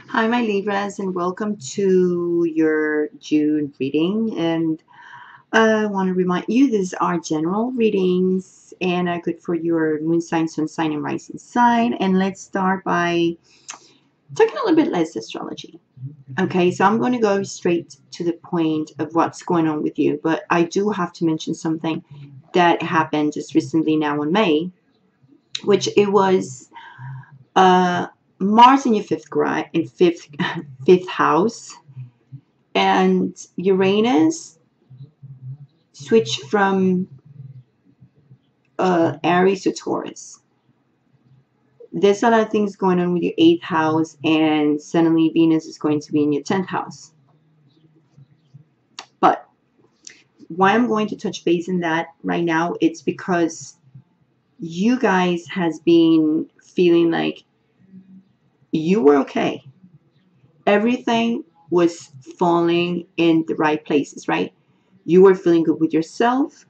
Hi, my Libras, and welcome to your June reading. And I want to remind you, these are general readings and are good for your moon sign, sun sign, and rising sign. And let's start by talking a little bit less astrology. Okay, so I'm going to go straight to the point of what's going on with you, but I do have to mention something that happened just recently now in May, which it was Mars in your fifth house, and Uranus switched from Aries to Taurus. There's a lot of things going on with your 8th house, and suddenly Venus is going to be in your 10th house. But why I'm going to touch base in that right now, it's because you guys has been feeling like you were okay. Everything was falling in the right places, right? You were feeling good with yourself.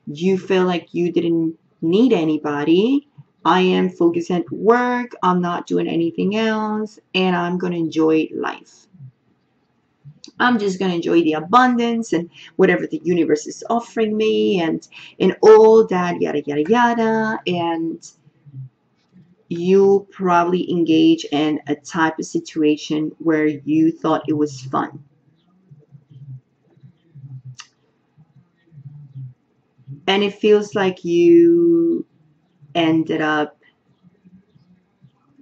You feel like you didn't need anybody. I am focused at work. I'm not doing anything else, and I'm going to enjoy life. I'm just going to enjoy the abundance and whatever the universe is offering me, and all that, yada, yada, yada. And you probably engage in a type of situation where you thought it was fun. And it feels like you ended up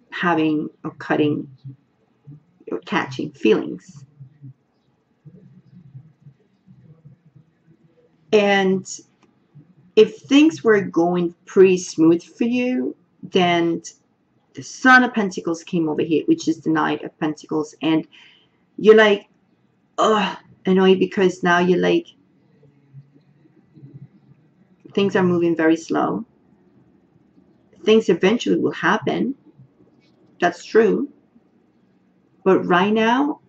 having or cutting or catching feelings. And if things were going pretty smooth for you, then the Son of Pentacles came over here, which is the Knight of Pentacles. And you're like, oh, annoyed because now you're like, things are moving very slow. Things eventually will happen. That's true. But right now,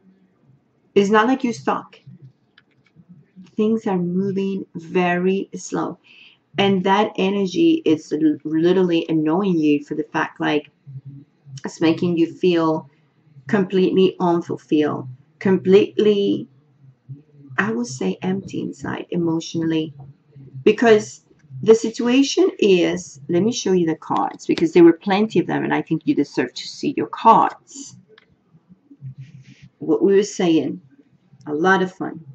it's not like you're stuck. Things are moving very slow. And that energy is literally annoying you for the fact like it's making you feel completely unfulfilled, completely, I would say, empty inside emotionally. Because the situation is, let me show you the cards because there were plenty of them and I think you deserve to see your cards. What we were saying, a lot of fun.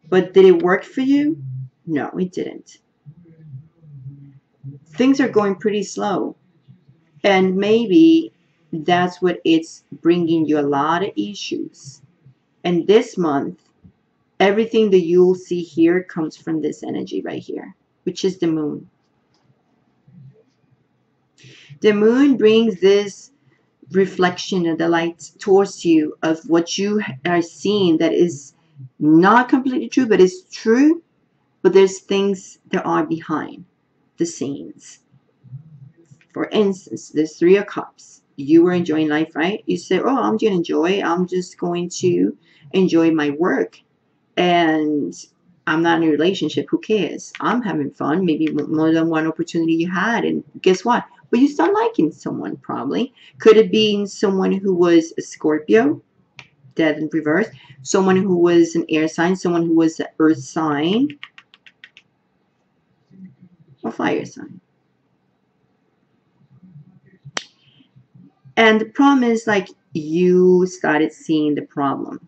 But did it work for you? No, it didn't. Things are going pretty slow. And maybe that's what it's bringing you a lot of issues. And this month, everything that you'll see here comes from this energy right here, which is the moon. The moon brings this reflection of the light towards you of what you are seeing that is not completely true, but it's true. But there's things that are behind the scenes. For instance, there's 3 of Cups. You were enjoying life, right? You say, oh, I'm going to enjoy. I'm just going to enjoy my work. And I'm not in a relationship. Who cares? I'm having fun. Maybe more than one opportunity you had. And guess what? But you start liking someone probably. Could it be someone who was a Scorpio, dead in reverse, someone who was an air sign, someone who was an earth sign, or fire sign. And the problem is like you started seeing the problem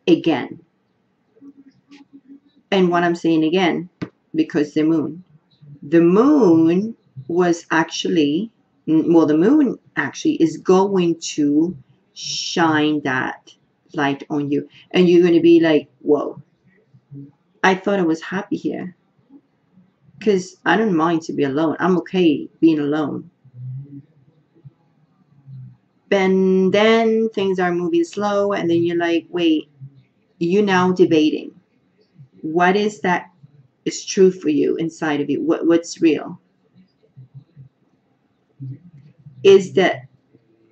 again. And what I'm saying again, because the moon was actually, well, the moon actually is going to shine that light on you. And you're going to be like, whoa, I thought I was happy here. Because I don't mind to be alone. I'm okay being alone. And then things are moving slow. And then you're like, wait, you're now debating. What is that is true for you inside of you? What's real? Is that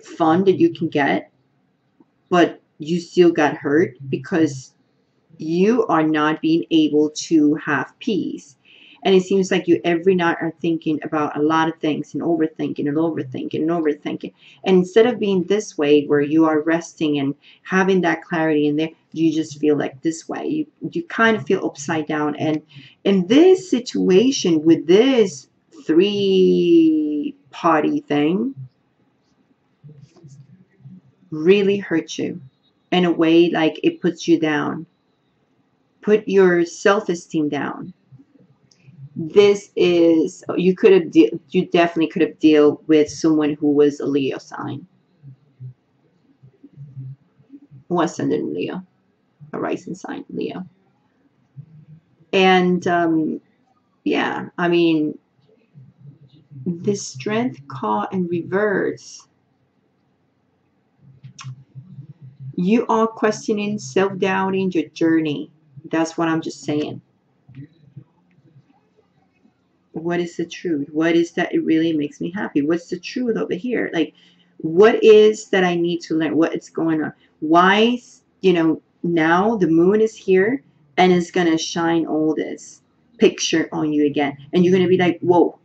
fun that you can get, but you still got hurt because you are not being able to have peace. And it seems like you every night are thinking about a lot of things and overthinking and overthinking and overthinking. And instead of being this way where you are resting and having that clarity in there, you just feel like this way. You kind of feel upside down. And in this situation with this 3-party thing, really hurt you in a way, like it puts you down, put your self-esteem down. This is, you could have, you definitely could have dealt with someone who was a Leo sign, who ascended in Leo, a rising sign Leo. And yeah, I mean, the strength card in reverse, you are questioning, self-doubting your journey. That's what I'm just saying. What is the truth? What is that it really makes me happy? What's the truth over here? Like, what is that I need to learn? What is going on? Why, you know, now the moon is here and it's going to shine all this picture on you again. And you're going to be like, whoa.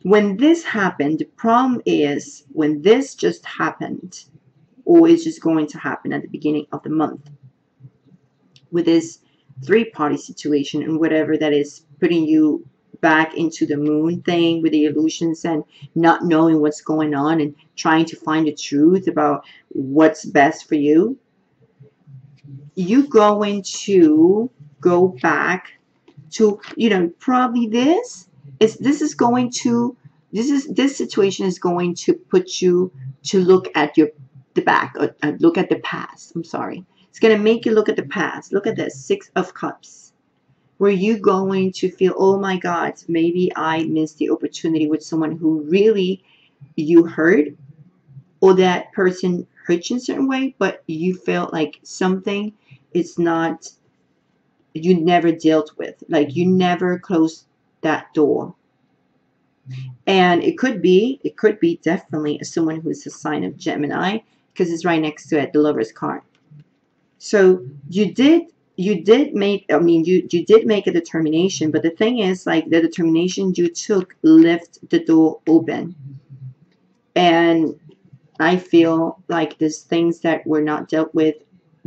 When this happened, the problem is when this just happened, or is just going to happen at the beginning of the month, with this 3-party situation and whatever that is putting you back into the moon thing with the illusions and not knowing what's going on and trying to find the truth about what's best for you, you're going to go back to, you know, probably this situation is going to put you to look at the back, or look at the past. I'm sorry. It's going to make you look at the past. Look at this, 6 of Cups. Were you going to feel, oh my God, maybe I missed the opportunity with someone who really you hurt, or that person hurt you in a certain way, but you felt like something is not, you never dealt with, like you never closed that door. And it could be definitely someone who's a sign of Gemini, because it's right next to it, the Lover's card. So you did make, I mean, you did make a determination, but the thing is, like, the determination you took left the door open. And I feel like there's things that were not dealt with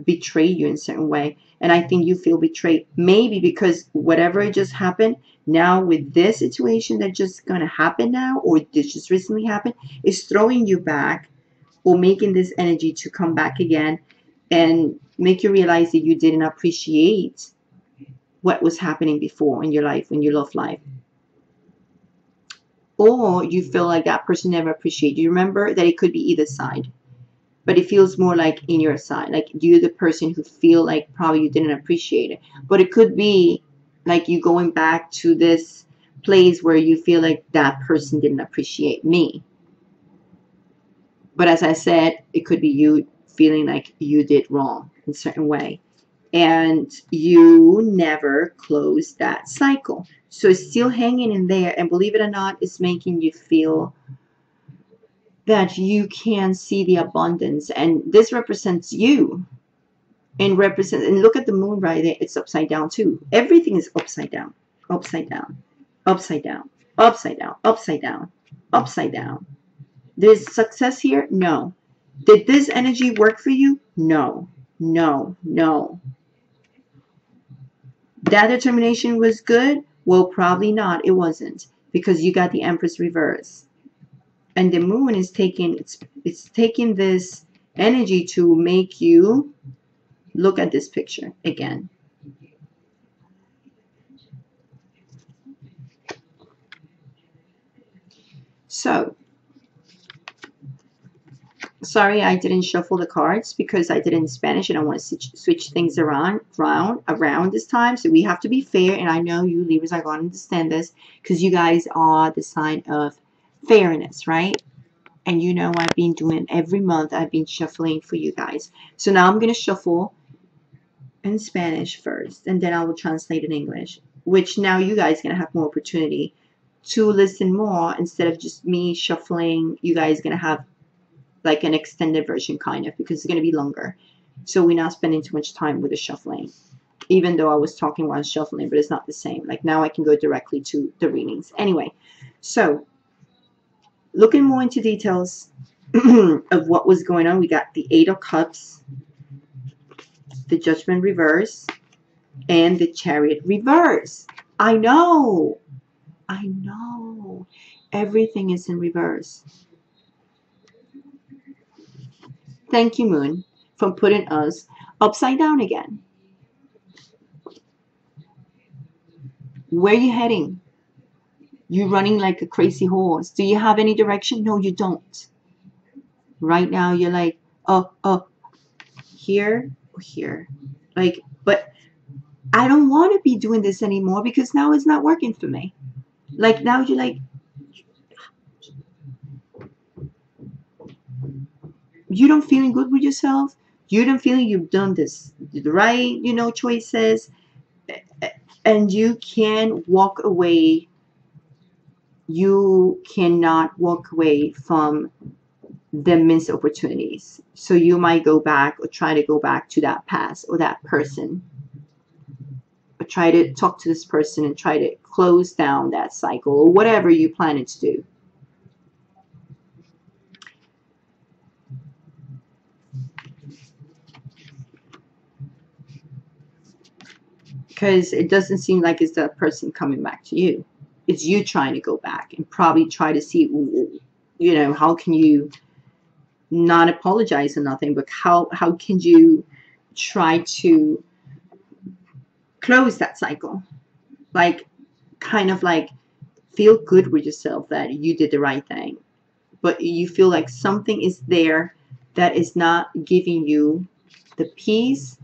betray you in a certain way. And I think you feel betrayed, maybe because whatever just happened now with this situation that just gonna happen now, or this just recently happened, is throwing you back, or making this energy to come back again and make you realize that you didn't appreciate what was happening before in your life, when you love life. Or you feel like that person never appreciated you. Remember that it could be either side, but it feels more like in your side, like you're the person who feel like probably you didn't appreciate it. But it could be like you going back to this place where you feel like that person didn't appreciate me. But as I said, it could be you feeling like you did wrong in a certain way, and you never closed that cycle. So it's still hanging in there, and believe it or not, it's making you feel that you can see the abundance, and this represents you, and look at the moon right there, it's upside down too. Everything is upside down, upside down, upside down, upside down, upside down, upside down. There's success here? No. Did this energy work for you? No, no, no. That determination was good? Well, probably not. It wasn't, because you got the Empress reverse. And the moon is taking, it's taking this energy to make you look at this picture again. So, sorry I didn't shuffle the cards because I did it in Spanish and I want to switch things around this time. So we have to be fair, and I know you Libras are going to understand this because you guys are the sign of fairness, right? And you know I've been doing every month, I've been shuffling for you guys. So now I'm going to shuffle in Spanish first, and then I will translate in English, which now you guys are going to have more opportunity to listen more instead of just me shuffling. You guys are going to have like an extended version kind of, because it's going to be longer. So we're not spending too much time with the shuffling. even though I was talking while shuffling, but it's not the same. Like now I can go directly to the readings. Anyway, so looking more into details of what was going on, we got the Eight of Cups, the Judgment reverse, and the Chariot reverse. I know. Everything is in reverse. Thank you, Moon, for putting us upside down again. Where are you heading? You're running like a crazy horse. Do you have any direction? No, you don't. Right now, you're like, oh, here or here. Like, but I don't want to be doing this anymore because now it's not working for me. Like, now you're like, you don't feeling good with yourself. You don't feel you've done this the right, choices, and you can walk away. You cannot walk away from the missed opportunities. So you might go back or try to go back to that past or that person, or try to talk to this person and try to close down that cycle or whatever you plan to do. Because it doesn't seem like it's that person coming back to you. It's you trying to go back and probably try to see, how can you not apologize or nothing, but how can you try to close that cycle? Like, kind of like feel good with yourself that you did the right thing, but you feel like something is there that is not giving you the peace,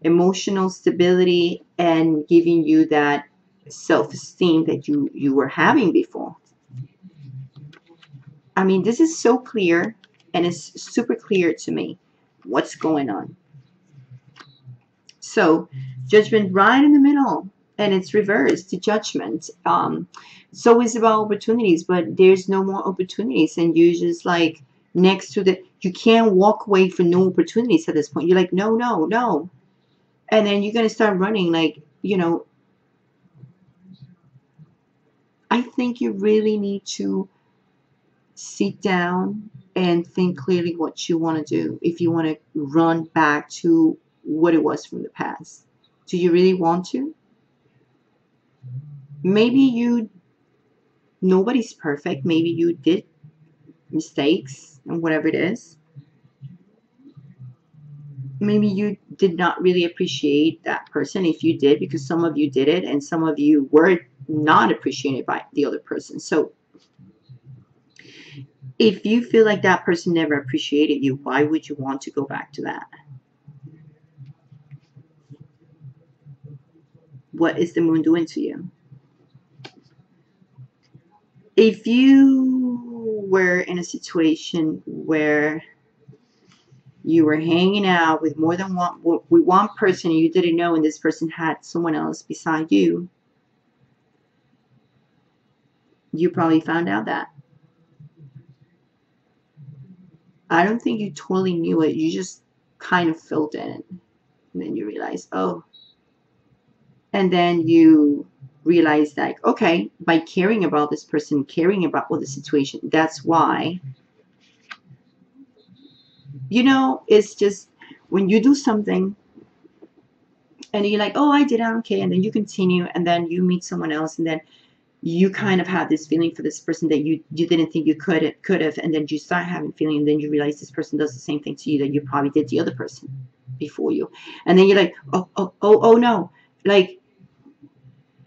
emotional stability, and giving you that self-esteem that you were having before. I mean, this is so clear, and it's super clear to me what's going on. So Judgment right in the middle, and it's reversed to Judgment. So it's about opportunities, but there's no more opportunities, and you're just like next to you can't walk away from no opportunities at this point. You're like, no, and then you're gonna start running, like, I think you really need to sit down and think clearly what you want to do. If you want to run back to what it was from the past, do you really want to? Maybe nobody's perfect. Maybe you did mistakes and whatever it is. Maybe you did not really appreciate that person, if you did, because some of you did it and some of you were not appreciated by the other person. So if you feel like that person never appreciated you, why would you want to go back to that? What is the moon doing to you? If you were in a situation where you were hanging out with more than one person and you didn't know, and this person had someone else beside you, you probably found out that. I don't think you totally knew it. You just kind of felt it. And then you realize, oh. And then you realize that, okay, by caring about this person, caring about the situation, that's why. It's just when you do something and you're like, oh, I did it, okay, and then you continue, and then you meet someone else, and then you kind of have this feeling for this person that you didn't think you could have, and then you start having feeling, and then you realize this person does the same thing to you that you probably did the other person before you, and then you're like, oh no, like,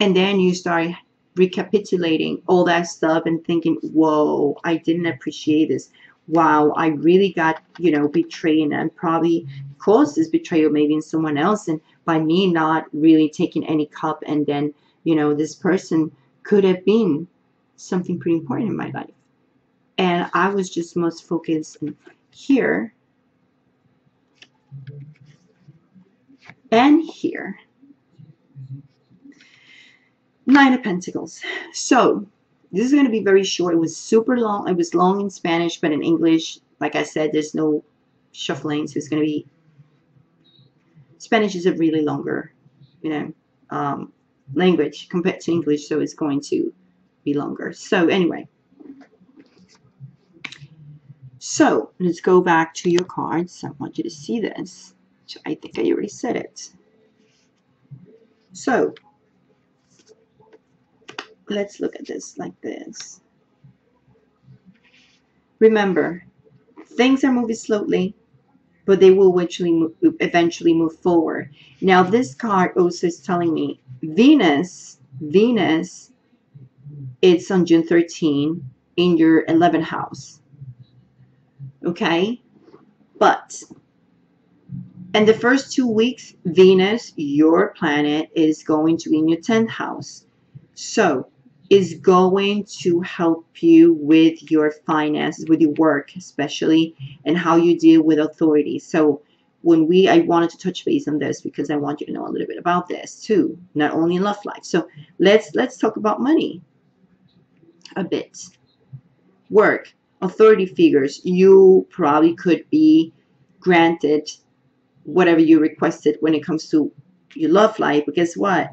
and then you start recapitulating all that stuff and thinking, whoa, I didn't appreciate this. Wow, I really got, betrayed, and probably caused this betrayal maybe in someone else, and by me not really taking any cup, and then, this person could have been something pretty important in my life. And I was just most focused here and here. Nine of Pentacles. So this is going to be very short. It was super long. It was long in Spanish, but in English, like I said, there's no shuffling. So it's going to be, Spanish is a really longer you know, language compared to English, so it's going to be longer. So anyway, so let's go back to your cards. I want you to see this. I think I already said it. So let's look at this like this. Remember, things are moving slowly, but they will eventually move forward. Now, this card also is telling me Venus, it's on June 13 in your 11th house. Okay? But in the first 2 weeks, Venus, your planet, is going to be in your 10th house. So, is going to help you with your finances, with your work, especially, and how you deal with authority. So, I wanted to touch base on this because I want you to know a little bit about this too, not only in love life. So, let's talk about money a bit. Work, authority figures. You probably could be granted whatever you requested when it comes to your love life. But guess what?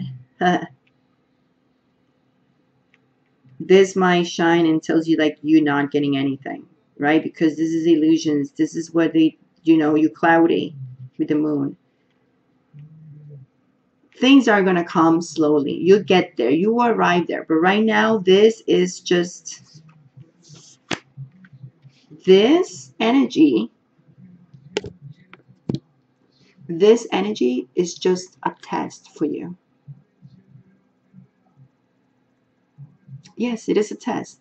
This might shine and tells you like you're not getting anything, right? Because this is illusions. This is what they, you're cloudy with the moon. Things are going to come slowly. You'll get there. You will arrive there. But right now, this is just, this energy is just a test for you. Yes, it is a test.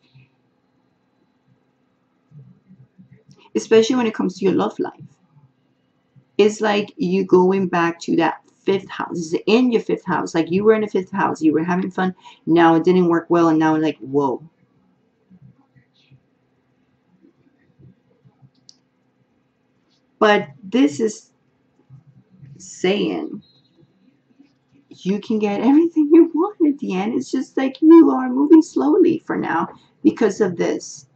Especially when it comes to your love life. It's like you going back to that 5th house. It's in your 5th house. Like you were in the 5th house. You were having fun. Now it didn't work well. And now like, whoa. But this is saying you can get everything you want at the end. It's just like you are moving slowly for now because of this.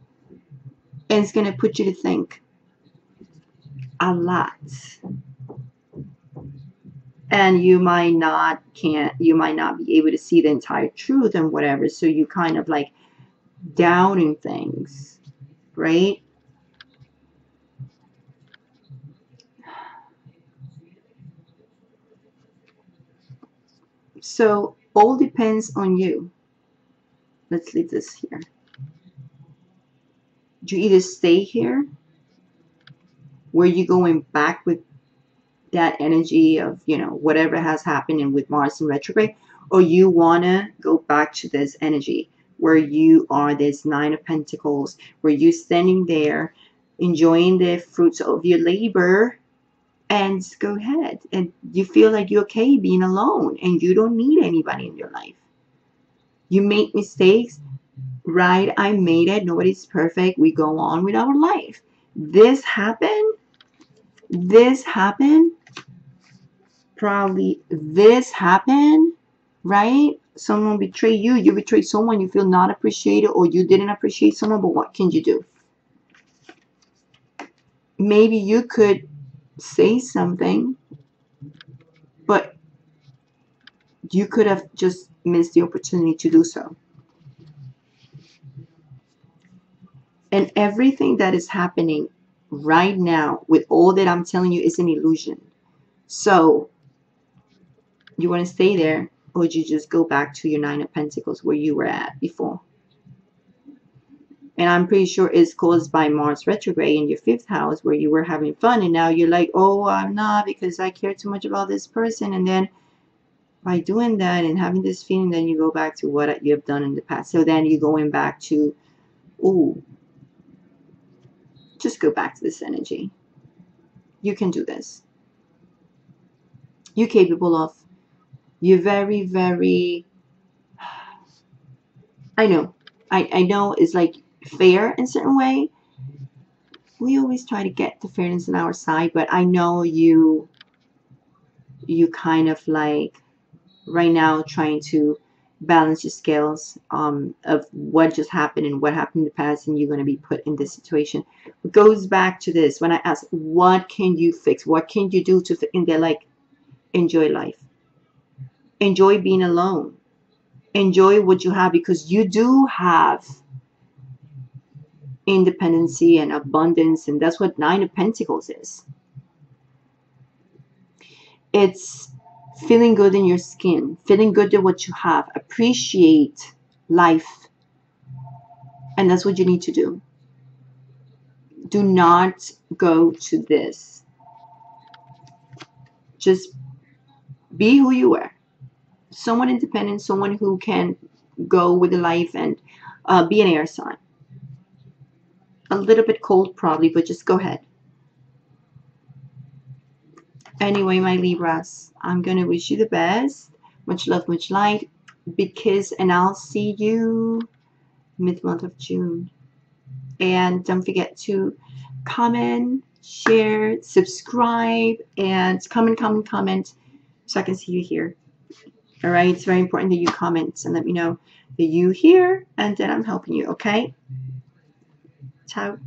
And it's going to put you to think a lot. And you might not be able to see the entire truth and whatever. So you kind of like doubting things, right? So all depends on you. Let's leave this here. You either stay here where you're going back with that energy of, whatever has happened and with Mars in retrograde, or you want to go back to this energy where you are this 9 of Pentacles, where you're standing there enjoying the fruits of your labor, and go ahead. And you feel like you're okay being alone and you don't need anybody in your life. You make mistakes, right? I made it. Nobody's perfect. We go on with our life. This happened. Probably this happened, right? Someone betrayed you. You betrayed someone. You feel not appreciated, or you didn't appreciate someone. But what can you do? Maybe you could say something, but you could have just missed the opportunity to do so. And everything that is happening right now with all that I'm telling you is an illusion. So you want to stay there, or would you just go back to your 9 of Pentacles where you were at before? And I'm pretty sure it's caused by Mars retrograde in your 5th house where you were having fun, and now you're like, oh, I'm not, because I care too much about this person. And then by doing that and having this feeling, then you go back to what you have done in the past. So then you're going back to, oh, just go back to this energy. You can do this. You're capable of. You're very, very, I know it's like fair in a certain way. We always try to get the fairness on our side, but I know you kind of like right now trying to balance your scales of what just happened and what happened in the past, and you're going to be put in this situation. It goes back to this when I ask, what can you fix? What can you do to in there, like, enjoy life? Enjoy being alone. Enjoy what you have, because you do have independency and abundance, and that's what Nine of Pentacles is. It's feeling good in your skin, feeling good at what you have, appreciate life, and that's what you need to do. Do not go to this. Just be who you are. Someone independent, someone who can go with the life, and be an air sign. A little bit cold probably, but just go ahead. Anyway, my Libras, I'm going to wish you the best. Much love, much light. Big kiss, and I'll see you mid-month of June. And don't forget to comment, share, subscribe, and comment so I can see you here. All right, it's very important that you comment and let me know that you here, and then I'm helping you, okay? Ciao.